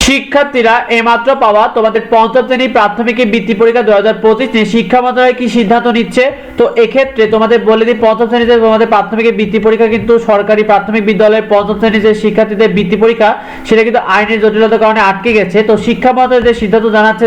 শিক্ষার্থীরা এইমাত্র পাওয়া তোমাদের পঞ্চম শ্রেণী প্রাথমিক বৃত্তি পরীক্ষা 2025 নিয়ে শিক্ষা মন্ত্রণালয় কি সিদ্ধান্ত নিচ্ছে। তো এক্ষেত্রে তোমাদের বলে দিই, পঞ্চম শ্রেণীতে তোমাদের প্রাথমিক বৃত্তি পরীক্ষা কিন্তু সরকারি প্রাথমিক বিদ্যালয়ের পঞ্চম শ্রেণীর যে শিক্ষার্থীদের বৃত্তি পরীক্ষা সেটা কিন্তু আইনের জটিলতার কারণে আটকে গেছে। তো শিক্ষা মন্ত্রণালয় যে সিদ্ধান্ত জানাচ্ছে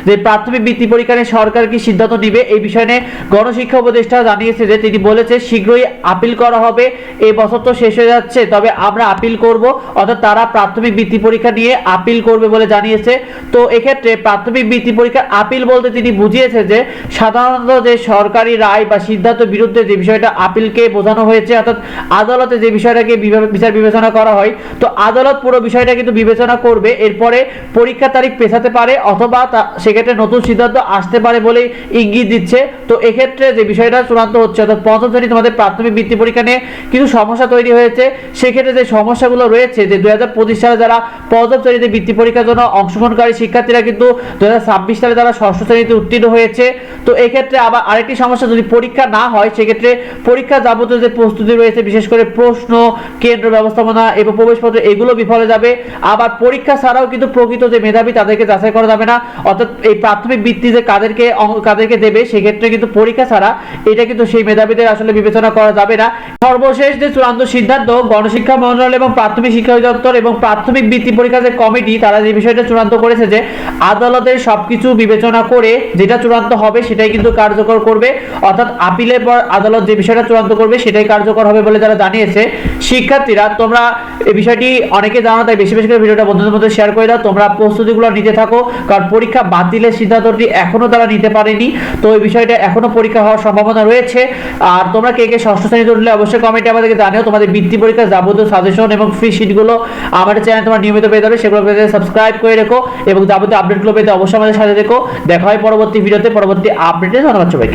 যে প্রাথমিক বৃত্তি পরীক্ষা নিয়ে সরকার কি সিদ্ধান্ত নিবে এই বিষয় নিয়ে গণশিক্ষা উপদেষ্টা জানিয়েছে যে তিনি বলেছে শীঘ্রই আপিল করা হবে। এই বছর তো শেষ হয়ে যাচ্ছে, তবে আমরা আপিল করব, অর্থাৎ তারা প্রাথমিক বৃত্তি পরীক্ষা নিয়ে আপিল করবে বলে জানিয়েছে। তো এক্ষেত্রে প্রাথমিক বৃত্তি পরীক্ষার আপিল বলতে তিনি বুঝিয়েছে যে সাধারণত যে সরকারি রায় বা সিদ্ধান্ত বিরুদ্ধে যে বিষয়টা আপিলকে বোঝানো হয়েছে, অর্থাৎ আদালতে যে বিষয়টাকে বিচার বিবেচনা করা হয়, তো আদালত পুরো বিষয়টা কিন্তু বিবেচনা করবে, এরপরে পরীক্ষা তারিখ পেছাতে পারে অথবা সেক্ষেত্রে নতুন সিদ্ধান্ত আসতে পারে বলে ইঙ্গিত দিচ্ছে। তো এক্ষেত্রে যে বিষয়টা চূড়ান্ত হচ্ছে, অর্থাৎ পঞ্চম শ্রেণী তোমাদের প্রাথমিক বৃত্তি পরীক্ষা নিয়ে কিছু সমস্যা তৈরি হয়েছে। সেক্ষেত্রে যে সমস্যাগুলো রয়েছে যে 2025 সালে যারা পঞ্চম শ্রেণীতে বৃত্তি পরীক্ষার জন্য অংশগ্রহণকারী শিক্ষার্থীরা কিন্তু 2026 সালে তারা ষষ্ঠ শ্রেণীতে উত্তীর্ণ হয়েছে। তো এক্ষেত্রে আবার আরেকটি সমস্যা, যদি পরীক্ষা না হয় সেক্ষেত্রে পরীক্ষা যাবতীয় যে প্রস্তুতি রয়েছে, বিশেষ করে প্রশ্ন কেন্দ্র ব্যবস্থাপনা এবং প্রবেশপত্র, এগুলো বিফলে যাবে। আবার পরীক্ষা ছাড়াও কিন্তু প্রকৃত যে মেধাবী তাদেরকে যাচাই করা যাবে না, অর্থাৎ এই প্রাথমিক বৃত্তি যে কাদেরকে দেবে সেক্ষেত্রে কিন্তু পরীক্ষা ছাড়া এটা কিন্তু সেই মেধাবীদের আসলে বিবেচনা করা যাবে না। সর্বশেষ যে চূড়ান্ত সিদ্ধান্ত গণশিক্ষা মন্ত্রণালয় এবং প্রাথমিক শিক্ষা অধিদপ্তর এবং প্রাথমিক বৃত্তি পরীক্ষা যে কমিটি তারা যে বিষয়টা চূড়ান্ত করেছে যে আদালতের সবকিছু বিবেচনা করে যেটা চূড়ান্ত হবে সেটাই কিন্তু কার্যকর করবে, অর্থাৎ আপিলের পর আদালত যে বিষয়টা চূড়ান্ত করবে সেটাই কার্যকর হবে বলে তারা জানিয়েছে। শিক্ষার্থীরা তোমরা এই বিষয়টি অনেকে জানো, তাই বেশি বেশি করে ভিডিওটা বন্ধুদের মধ্যে শেয়ার করে দাও। তোমরা প্রস্তুতিগুলো নিতে থাকো, কারণ পরীক্ষা বাতিলের সিদ্ধান্তটি এখনো তারা নিতে পারেনি। তো এই বিষয়টা এখনো পরীক্ষা হওয়ার সম্ভাবনা রয়েছে। আর তোমরা কে কে ষষ্ঠ শ্রেণীতে উঠলে অবশ্যই কমেন্টে আমাদেরকে জানিও। তোমাদের বৃত্তি পরীক্ষার যাবতীয় সাজেশন এবং ফ্রি শিটগুলো আমাদের চ্যানেলে তোমরা নিয়মিত পেয়ে যাবে, সেগুলো পেতে সাবস্ক্রাইব করে রেখো এবং যাবতীয় আপডেটগুলো পেতে অবশ্যই আমাদের সাথে দেখো। দেখা হয় পরবর্তী ভিডিওতে, পরবর্তী আপডেটে। ধন্যবাদ সবাইকে।